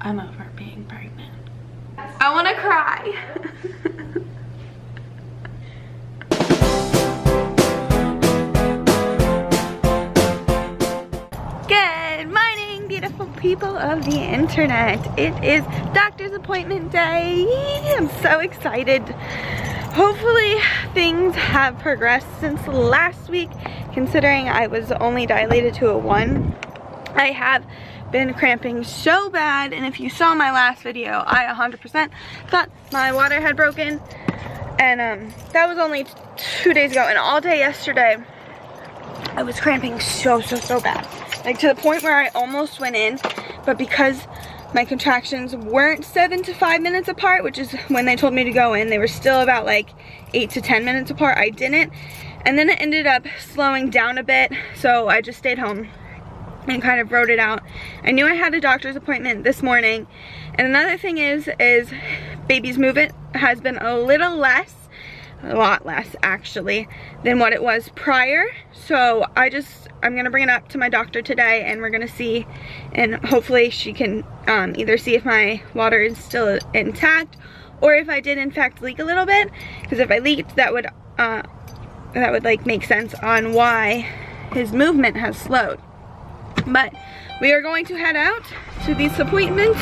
I'm over being pregnant. I want to cry. Good morning, beautiful people of the internet. It is doctor's appointment day. I'm so excited. Hopefully things have progressed since last week, considering I was only dilated to a 1. I have been cramping so bad, and if you saw my last video, I 100% thought my water had broken, and that was only 2 days ago, and all day yesterday I was cramping so bad, like to the point where I almost went in, but because my contractions weren't 7 to 5 minutes apart, which is when they told me to go in, they were still about like 8 to 10 minutes apart. I didn't, and then it ended up slowing down a bit, so I just stayed home and kind of wrote it out. I knew I had a doctor's appointment this morning, and another thing is baby's movement has been a little less, a lot less actually, than what it was prior. So I'm gonna bring it up to my doctor today, and we're gonna see, and hopefully she can either see if my water is still intact or if I did in fact leak a little bit, because if I leaked, that would like make sense on why his movement has slowed. But we are going to head out to these appointments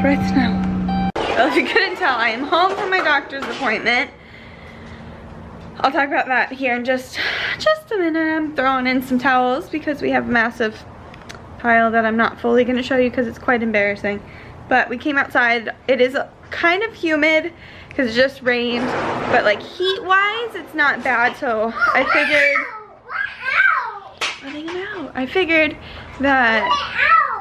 right now. Well, if you couldn't tell, I am home from my doctor's appointment. I'll talk about that here in just a minute. I'm throwing in some towels because we have a massive pile that I'm not fully going to show you because it's quite embarrassing. But we came outside. It is kind of humid because it just rained, but like heat-wise, it's not bad. So I figured that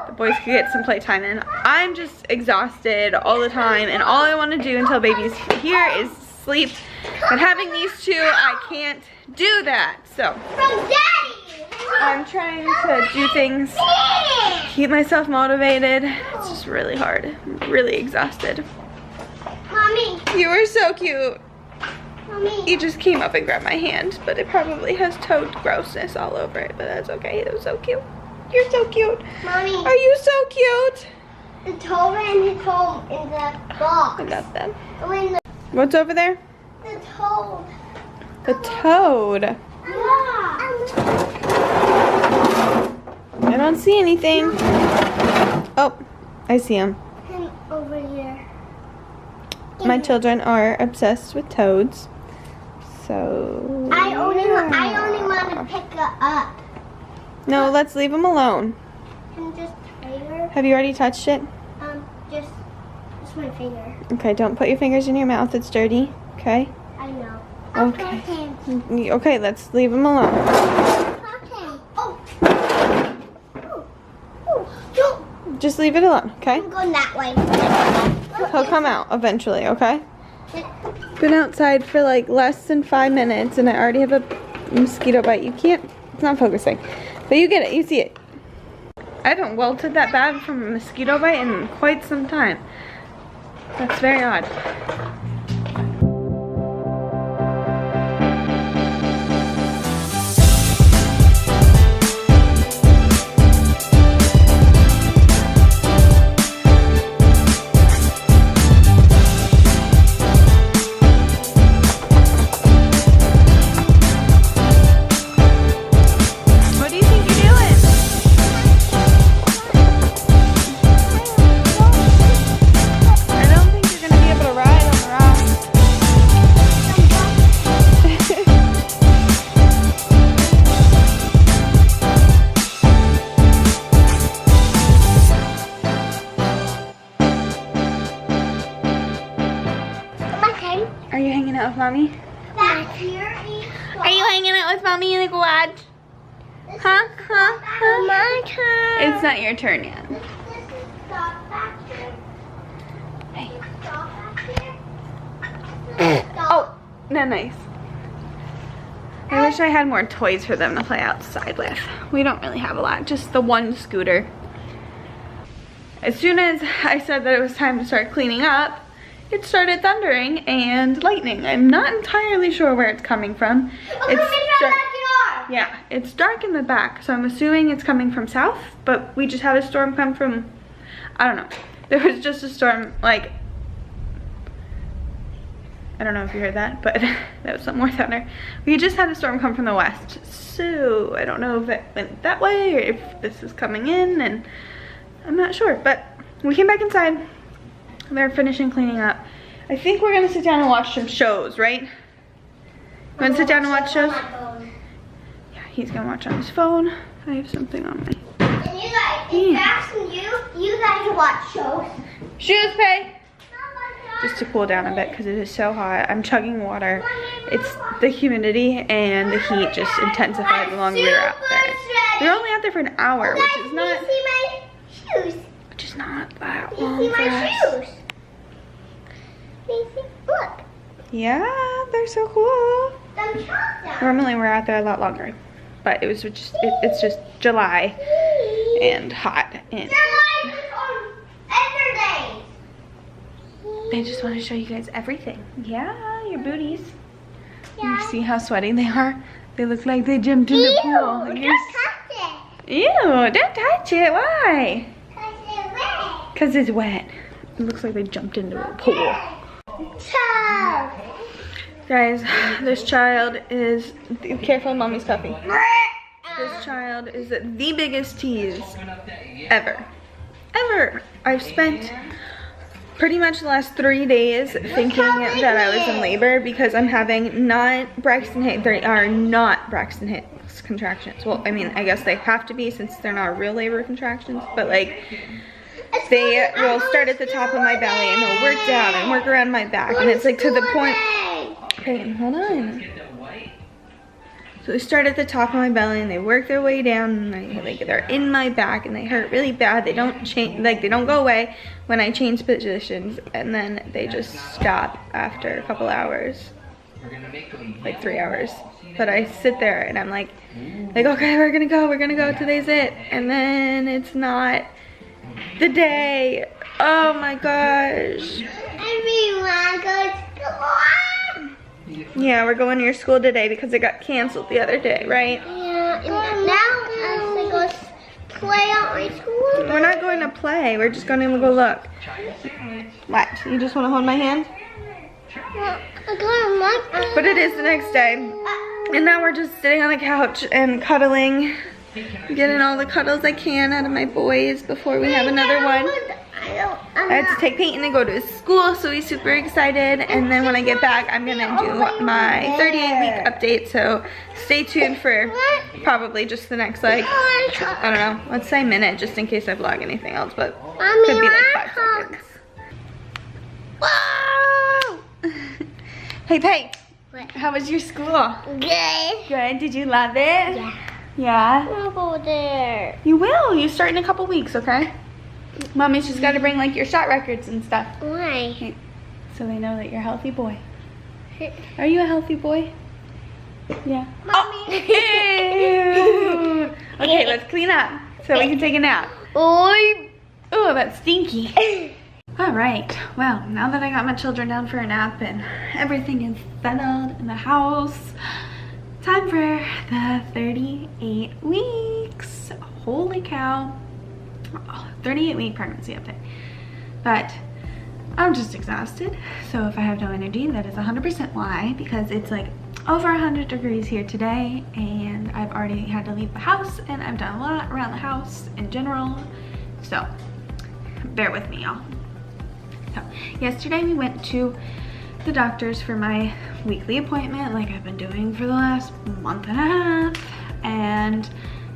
the boys could get some playtime in. I'm just exhausted all the time, and all I want to do until baby's here is sleep. But having these two, I can't do that. So I'm trying to do things, keep myself motivated. It's just really hard. I'm really exhausted. Mommy. You were so cute. Mommy. He just came up and grabbed my hand, but it probably has toad grossness all over it, but that's okay. It was so cute. You're so cute. Mommy. Are you so cute? The toad ran his home in the box. I got them. What's over there? The toad. The toad. Yeah. I don't see anything. Oh, I see him. Him over here. My children are obsessed with toads. So I only want to pick her up. No, let's leave him alone. Can just try her? Have you already touched it? Just my finger. Okay, don't put your fingers in your mouth. It's dirty. Okay? I know. Okay. Okay, let's leave him alone. Okay. Oh, Just leave it alone, okay? I'm going that way. He'll come out eventually, okay? Been outside for like less than 5 minutes, and I already have a mosquito bite. You can't, it's not focusing. But you get it, you see it. I haven't welted that bad from a mosquito bite in quite some time. That's very odd. Are you hanging out with mommy? Back here. Are you hanging out with mommy in the garage? Huh? My turn. It's not your turn yet. This is stop back here. Hey. Stop back here. Oh, no, nice. I wish I had more toys for them to play outside with. We don't really have a lot, just the one scooter. As soon as I said that it was time to start cleaning up, it started thundering and lightning. I'm not entirely sure where it's coming from. Yeah, it's dark in the back, so I'm assuming it's coming from south, but we just had a storm come from, I don't know. There was just a storm, like, I don't know if you heard that, but that was some more thunder. We just had a storm come from the west, so I don't know if it went that way or if this is coming in, and I'm not sure. But we came back inside. They're finishing cleaning up. I think we're gonna sit down and watch some shows, right? You wanna sit down and watch shows? Yeah, he's gonna watch on his phone. I have something on my. And you guys, it's asking you guys watch shows. Shoes, Pay. Just to cool down a bit because it is so hot. I'm chugging water. It's the humidity and the heat just intensified the longer we were out there. We were only out there for an hour, which is not. See my shoes. Which is not that You long see for my us. shoes. Look. Yeah, they're so cool. Them chocolate. Normally we're out there a lot longer, but it was just it's just July and hot, and they just want to show you guys everything. Yeah, your booties. You see how sweaty they are? They look like they jumped in the pool. Don't touch it. Ew, don't touch it. Why? Cause it's wet. Because it's wet. It looks like they jumped into a pool. Toe. Guys, this child is, careful, mommy's puppy. This child is the biggest tease ever. Ever. I've spent pretty much the last 3 days thinking that I was in labor because I'm having not Braxton Hicks, they are not Braxton Hicks contractions. Well, I mean, I guess they have to be since they're not real labor contractions, but like, they will start at the top of my belly and they'll work down and work around my back, and it's like to the point, okay, hold on. So they start at the top of my belly and they work their way down, and they're in my back and they hurt really bad. They don't change, like they don't go away when I change positions, and then they just stop after a couple hours, like 3 hours. But I sit there and I'm like, okay, we're gonna go, today's it. And then it's not the day. Oh my gosh. Everyone goes to school. Yeah, we're going to your school today because it got canceled the other day, right? Yeah, and now I'm going to play at my school. We're not going to play. We're just going to go look. What? You just want to hold my hand? Well, I don't like that. But it is the next day. And now we're just sitting on the couch and cuddling. Getting all the cuddles I can out of my boys before we have another one. I had to take Peyton and go to his school, so he's super excited. And then when I get back, I'm gonna do my 38-week update. So stay tuned for probably just the next, like, I don't know, let's say minute, just in case I vlog anything else, but could be like 5 seconds. Whoa! Hey, Pey, how was your school? Good. Good. Did you love it? Yeah. Yeah? I'll go there. You will. You start in a couple weeks, okay? Mommy's just got to bring like your shot records and stuff. Why? So they know that you're a healthy boy. Are you a healthy boy? Yeah. Mommy. Oh. Okay, let's clean up so we can take a nap. Oi. Oh, that's stinky. All right. Well, now that I got my children down for a nap and everything is settled in the house, time for the 38 weeks. Holy cow. 38-week pregnancy update. But I'm just exhausted. So if I have no energy, that is 100% why, because it's like over 100 degrees here today and I've already had to leave the house and I've done a lot around the house in general. So bear with me, y'all. So yesterday we went to the doctor's for my weekly appointment like I've been doing for the last month and a half, and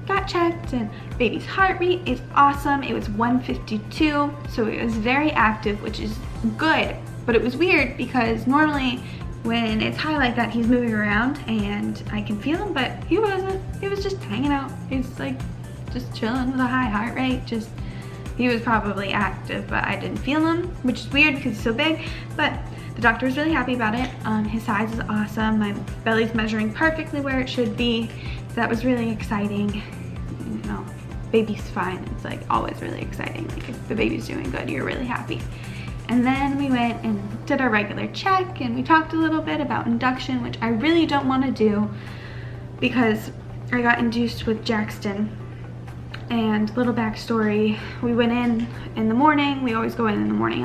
got checked, and baby's heart rate is awesome. It was 152, so it was very active, which is good. But it was weird because normally when it's high like that, he's moving around and I can feel him, but he wasn't. He was just hanging out. He's like just chilling with a high heart rate. He was probably active, but I didn't feel him, which is weird because he's so big. But the doctor was really happy about it. His size is awesome. My belly's measuring perfectly where it should be. So that was really exciting. You know, baby's fine. It's like always really exciting. Like if the baby's doing good, you're really happy. And then we went and did our regular check, and we talked a little bit about induction, which I really don't want to do because I got induced with Jackson And little backstory, we went in the morning. We always go in the morning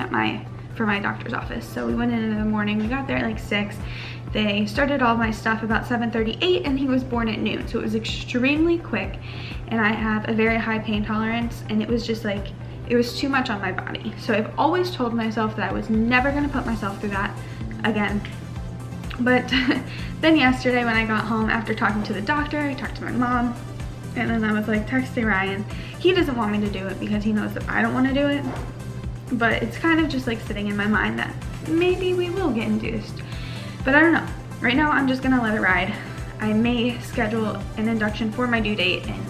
for my doctor's office. So we went in the morning, we got there at like 6. They started all my stuff about 7:38 and he was born at noon. So it was extremely quick, and I have a very high pain tolerance, and it was just like, it was too much on my body. So I've always told myself that I was never gonna put myself through that again. But then yesterday when I got home after talking to the doctor, I talked to my mom, and then I was like texting Ryan. He doesn't want me to do it because he knows that I don't want to do it, but it's kind of just like sitting in my mind that maybe we will get induced, but I don't know. Right now I'm just gonna let it ride. I may schedule an induction for my due date, and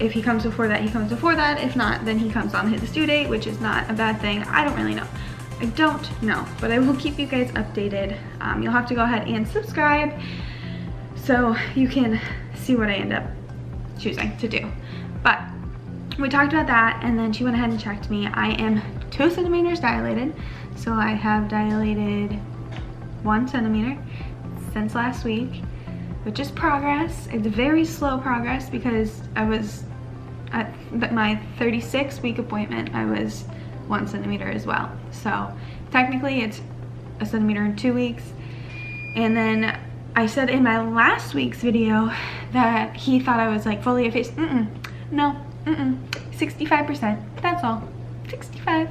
if he comes before that, he comes before that. If not, then he comes on his due date, which is not a bad thing. I don't really know. I don't know, but I will keep you guys updated. You'll have to go ahead and subscribe so you can see what I end up choosing to do. But we talked about that, and then she went ahead and checked me. I am 2 centimeters dilated, so I have dilated 1 centimeter since last week, which is progress. It's very slow progress because I was at my 36-week appointment, I was 1 centimeter as well. So technically it's 1 centimeter in 2 weeks. And then I said in my last week's video that he thought I was like fully effaced. No, 65%, that's all, 65.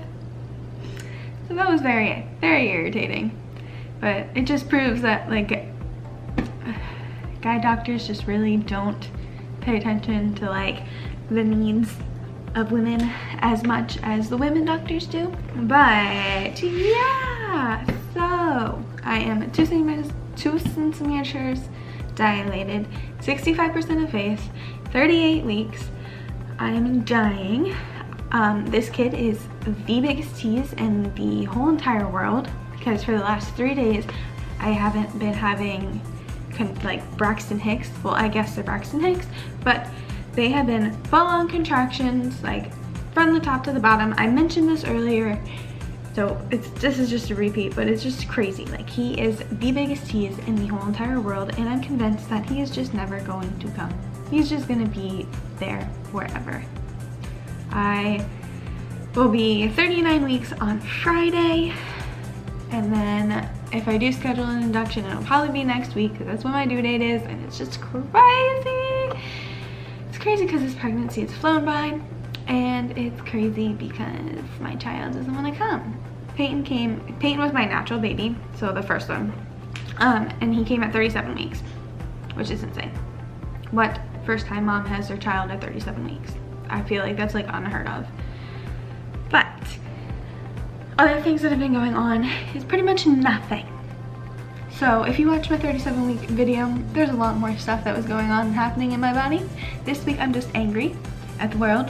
So that was very, very irritating. But it just proves that like guy doctors just really don't pay attention to like the needs of women as much as the women doctors do. But yeah, so I am 2 centimeters dilated, 65% effaced, 38 weeks. I am dying. This kid is the biggest tease in the whole entire world, because for the last 3 days I haven't been having like Braxton Hicks. Well, I guess they're Braxton Hicks, but they have been full-on contractions, like from the top to the bottom. I mentioned this earlier, so this is just a repeat, but it's just crazy. Like, he is the biggest tease in the whole entire world, and I'm convinced that he is just never going to come. He's just gonna be there forever. I will be 39 weeks on Friday, and then if I do schedule an induction, it'll probably be next week, because that's when my due date is, and it's just crazy. It's crazy because this pregnancy has flown by, and it's crazy because my child doesn't want to come. Peyton was my natural baby, so the first one, and he came at 37 weeks, which is insane. What first-time mom has their child at 37 weeks? I feel like that's like unheard of. But other things that have been going on is pretty much nothing. So if you watch my 37-week video, there's a lot more stuff that was going on and happening in my body. This week I'm just angry at the world,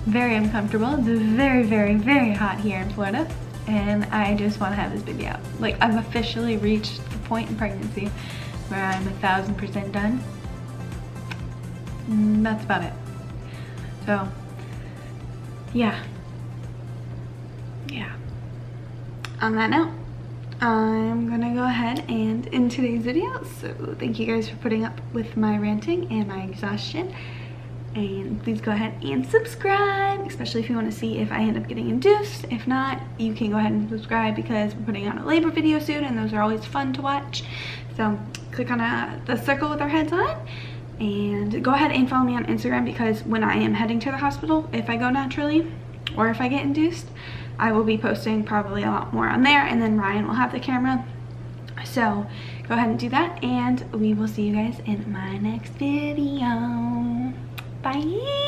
very uncomfortable. It's very, very, very hot here in Florida, and I just want to have this baby out. Like, I've officially reached the point in pregnancy where I'm 1000% done. That's about it. So yeah. On that note, I'm gonna go ahead and end today's video. So thank you guys for putting up with my ranting and my exhaustion, and please go ahead and subscribe, especially if you want to see if I end up getting induced. If not, you can go ahead and subscribe because we're putting out a labor video soon, and those are always fun to watch. So click on the circle with our heads on, and go ahead and follow me on Instagram, because when I am heading to the hospital, if I go naturally or if I get induced, I will be posting probably a lot more on there, and then Ryan will have the camera. So go ahead and do that, and we will see you guys in my next video. Bye.